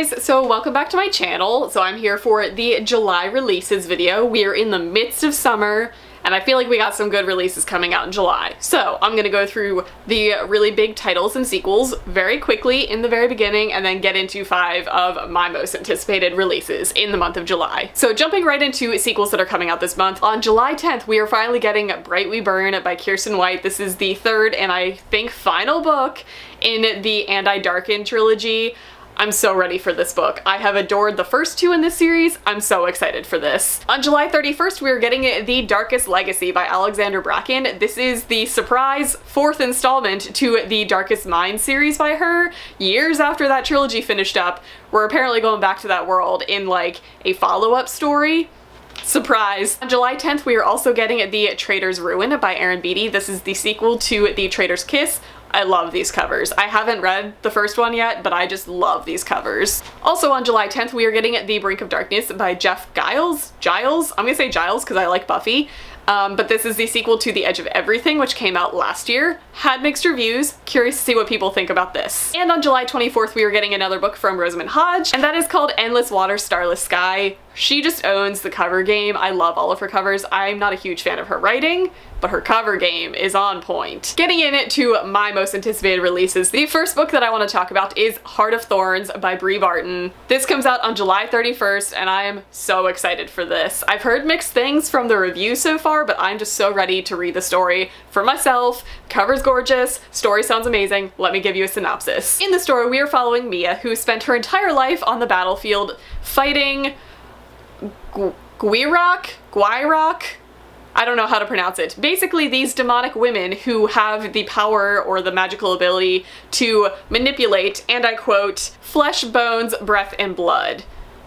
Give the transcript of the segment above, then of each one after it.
guys, so welcome back to my channel. So I'm here for the July releases video. We are in the midst of summer and I feel like we got some good releases coming out in July. So I'm gonna go through the really big titles and sequels very quickly in the very beginning and then get into 5 of my most anticipated releases in the month of July. So jumping right into sequels that are coming out this month, on July 10th we are finally getting Bright We Burn by Kiersten White. This is the third and I think final book in the And I Darken trilogy. I'm so ready for this book. I have adored the first 2 in this series. I'm so excited for this. On July 31st, we are getting The Darkest Legacy by Alexandra Bracken. This is the surprise 4th installment to the Darkest Mind series by her. Years after that trilogy finished up, we're apparently going back to that world in like a follow-up story. Surprise! On July 10th, we are also getting The Traitor's Ruin by Erin Beatty. This is the sequel to The Traitor's Kiss. I love these covers. I haven't read the first one yet, but I just love these covers. Also on July 10th, we are getting The Brink of Darkness by Jeff Giles? I'm gonna say Giles because I like Buffy. But this is the sequel to The Edge of Everything, which came out last year. Had mixed reviews. Curious to see what people think about this. And on July 24th, we are getting another book from Rosamund Hodge, and that is called Endless Water, Starless Sky. She just owns the cover game. I love all of her covers. I'm not a huge fan of her writing, but her cover game is on point. Getting into my most anticipated releases, the first book that I want to talk about is Heart of Thorns by Brie Barton. This comes out on July 31st, and I am so excited for this. I've heard mixed things from the reviews so far, but I'm just so ready to read the story for myself. Cover's gorgeous, story sounds amazing. Let me give you a synopsis. In the story, we are following Mia, who spent her entire life on the battlefield fighting Gwyrok? I don't know how to pronounce it. Basically, these demonic women who have the power or the magical ability to manipulate, and I quote, flesh, bones, breath, and blood.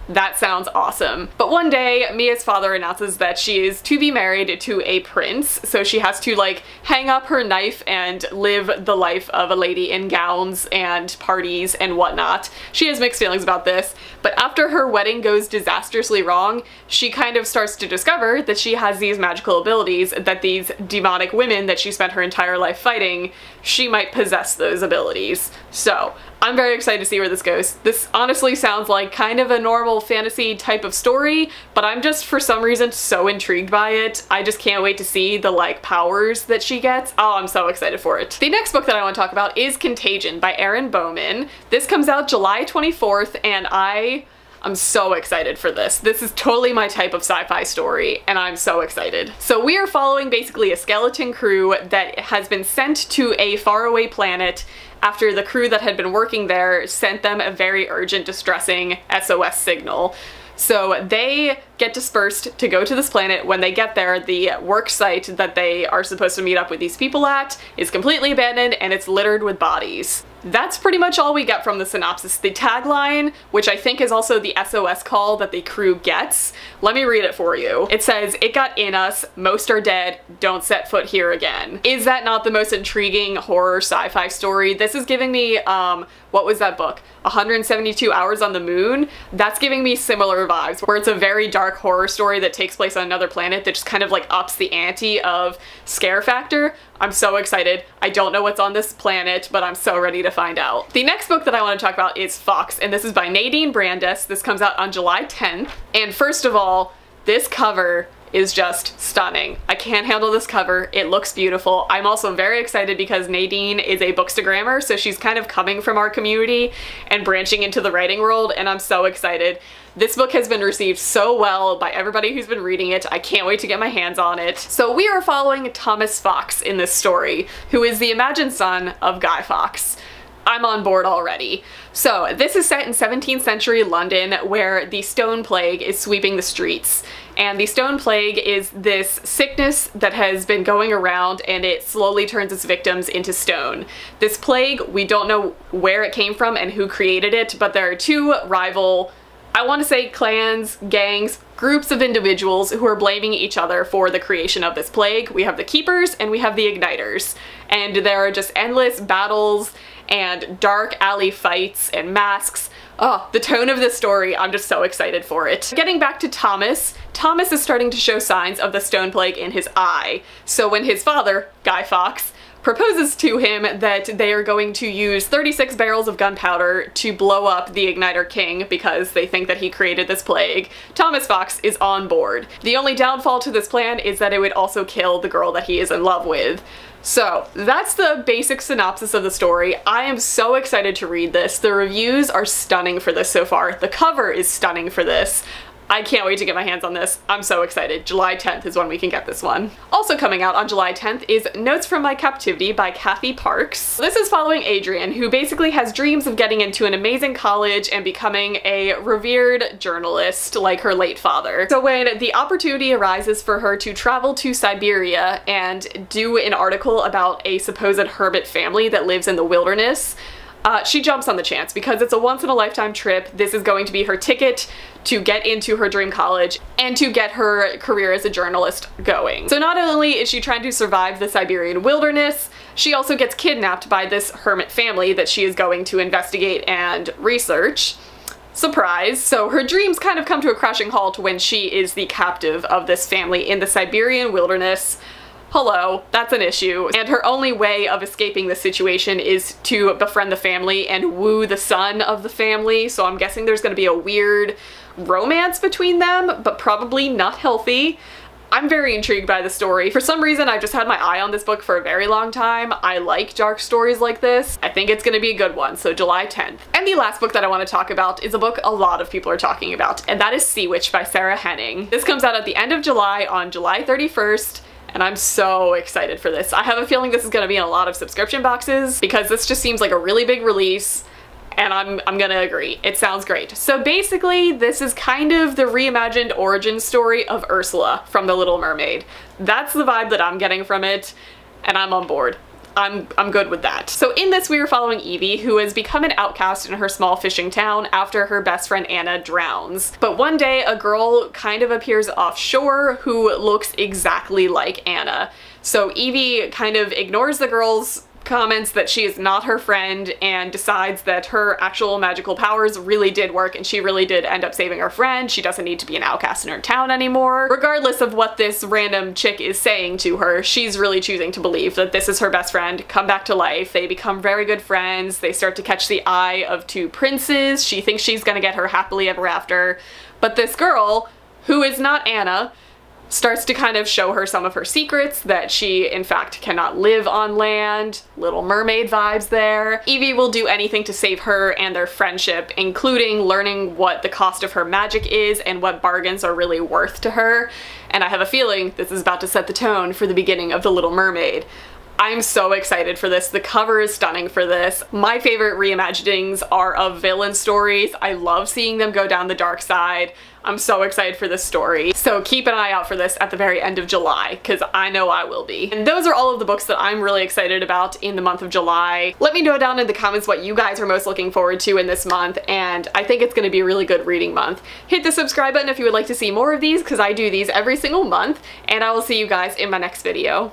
That sounds awesome. But one day, Mia's father announces that she is to be married to a prince, so she has to like hang up her knife and live the life of a lady in gowns and parties and whatnot. She has mixed feelings about this, but after her wedding goes disastrously wrong, she kind of starts to discover that she has these magical abilities, that these demonic women that she spent her entire life fighting, she might possess those abilities. So I'm very excited to see where this goes. This honestly sounds like kind of a normal fantasy type of story, but I'm just for some reason so intrigued by it. I just can't wait to see the like powers that she gets. Oh, I'm so excited for it. The next book that I want to talk about is Contagion by Erin Bowman. This comes out July 24th and I'm so excited for this. This is totally my type of sci-fi story and I'm so excited. So we are following basically a skeleton crew that has been sent to a faraway planet after the crew that had been working there sent them a very urgent, distressing SOS signal. So they get dispersed to go to this planet. When they get there, the work site that they are supposed to meet up with these people at is completely abandoned and it's littered with bodies. That's pretty much all we get from the synopsis. The tagline, which I think is also the SOS call that the crew gets, let me read it for you. It says, "It got in us, most are dead, don't set foot here again." Is that not the most intriguing horror sci-fi story? This is giving me, what was that book? 172 Hours on the Moon? That's giving me similar vibes, where it's a very dark horror story that takes place on another planet that just kind of like ups the ante of scare factor. I'm so excited. I don't know what's on this planet, but I'm so ready to find out. The next book that I want to talk about is Fox, and this is by Nadine Brandes. This comes out on July 10th. And first of all, this cover is just stunning. I can't handle this cover. It looks beautiful. I'm also very excited because Nadine is a bookstagrammer, so she's kind of coming from our community and branching into the writing world, and I'm so excited. This book has been received so well by everybody who's been reading it. I can't wait to get my hands on it. So we are following Thomas Fox in this story, who is the imagined son of Guy Fawkes. I'm on board already. So this is set in 17th century London where the Stone Plague is sweeping the streets. And the Stone Plague is this sickness that has been going around and it slowly turns its victims into stone. This plague, we don't know where it came from and who created it, but there are 2 rival, I want to say clans, gangs, groups of individuals who are blaming each other for the creation of this plague. We have the Keepers and we have the Igniters. And there are just endless battles and dark alley fights and masks. Oh, the tone of this story, I'm just so excited for it. Getting back to Thomas, Thomas is starting to show signs of the Stone Plague in his eye. So when his father, Guy Fawkes, proposes to him that they are going to use 36 barrels of gunpowder to blow up the Igniter King because they think that he created this plague. Thomas Fox is on board. The only downfall to this plan is that it would also kill the girl that he is in love with. So that's the basic synopsis of the story. I am so excited to read this. The reviews are stunning for this so far. The cover is stunning for this. I can't wait to get my hands on this. I'm so excited. July 10th is when we can get this one. Also coming out on July 10th is Notes from My Captivity by Kathy Parks. This is following Adrian, who basically has dreams of getting into an amazing college and becoming a revered journalist like her late father. So when the opportunity arises for her to travel to Siberia and do an article about a supposed hermit family that lives in the wilderness, she jumps on the chance because it's a once-in-a-lifetime trip. This is going to be her ticket to get into her dream college and to get her career as a journalist going. So not only is she trying to survive the Siberian wilderness, she also gets kidnapped by this hermit family that she is going to investigate and research. Surprise. So her dreams kind of come to a crashing halt when she is the captive of this family in the Siberian wilderness. Hello, that's an issue. And her only way of escaping the situation is to befriend the family and woo the son of the family. So I'm guessing there's gonna be a weird romance between them, but probably not healthy. I'm very intrigued by the story. For some reason, I've just had my eye on this book for a very long time. I like dark stories like this. I think it's gonna be a good one, so July 10th. And the last book that I want to talk about is a book a lot of people are talking about, and that is Sea Witch by Sarah Henning. This comes out at the end of July on July 31st. And I'm so excited for this. I have a feeling this is gonna be in a lot of subscription boxes because this just seems like a really big release, and I'm gonna agree. It sounds great. So basically, this is kind of the reimagined origin story of Ursula from The Little Mermaid. That's the vibe that I'm getting from it, and I'm on board. I'm good with that. So in this, we are following Evie, who has become an outcast in her small fishing town after her best friend Anna drowns. But one day, a girl kind of appears offshore who looks exactly like Anna. So Evie kind of ignores the girl's comments that she is not her friend and decides that her actual magical powers really did work and she really did end up saving her friend. She doesn't need to be an outcast in her town anymore. Regardless of what this random chick is saying to her, she's really choosing to believe that this is her best friend come back to life. They become very good friends. They start to catch the eye of two princes. She thinks she's gonna get her happily ever after. But this girl, who is not Anna, starts to kind of show her some of her secrets, that she in fact cannot live on land. Little Mermaid vibes there. Evie will do anything to save her and their friendship, including learning what the cost of her magic is and what bargains are really worth to her. And I have a feeling this is about to set the tone for the beginning of The Little Mermaid. I'm so excited for this. The cover is stunning for this. My favorite reimaginings are of villain stories. I love seeing them go down the dark side. I'm so excited for this story. So keep an eye out for this at the very end of July, because I know I will be. And those are all of the books that I'm really excited about in the month of July. Let me know down in the comments what you guys are most looking forward to in this month, and I think it's gonna be a really good reading month. Hit the subscribe button if you would like to see more of these, because I do these every single month, and I will see you guys in my next video.